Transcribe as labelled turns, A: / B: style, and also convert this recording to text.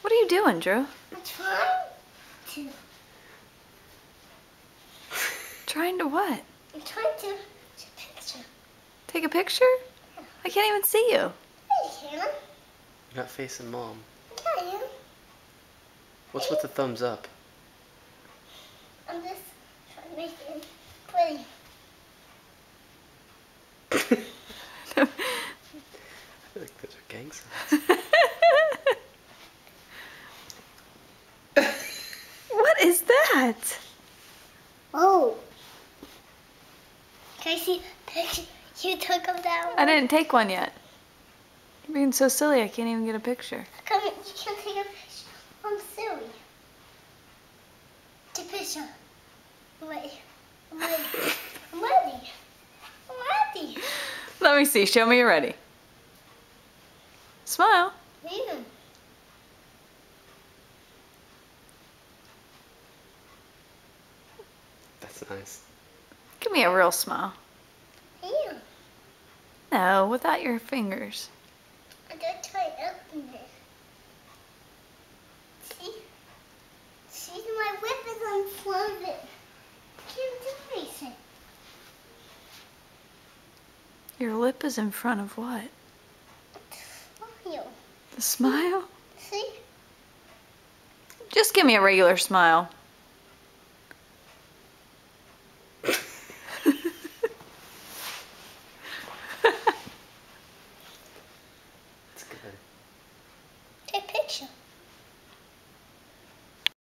A: What are you doing, Drew?
B: I'm trying to.
A: Trying to what?
B: I'm trying to take a picture.
A: Take a picture?
B: Yeah.
A: I can't even see you.
B: Hey, Hannah.
C: You're not facing Mom.
B: Yeah, I am.
C: What's with the thumbs up?
B: I'm just trying to make it pretty.
C: I feel like those are gang signs.
A: What is that?
B: Oh. Can I see the picture you took of that one?
A: I didn't take one yet. You're being so silly, I can't even get a picture.
B: Come here, you can't take a picture. I'm silly. Take a picture. I'm ready. I'm ready. I'm ready. I'm ready.
A: Let me see. Show me you're ready. Smile.
B: Yeah.
C: That's nice.
A: Give me a real smile.
B: Yeah.
A: No, without your fingers.
B: I gotta try to open it. See? See, my whip is on front of it. I can't do anything.
A: Your lip is in front of what?
B: Smile.
A: The smile?
B: See?
A: Just give me a regular smile.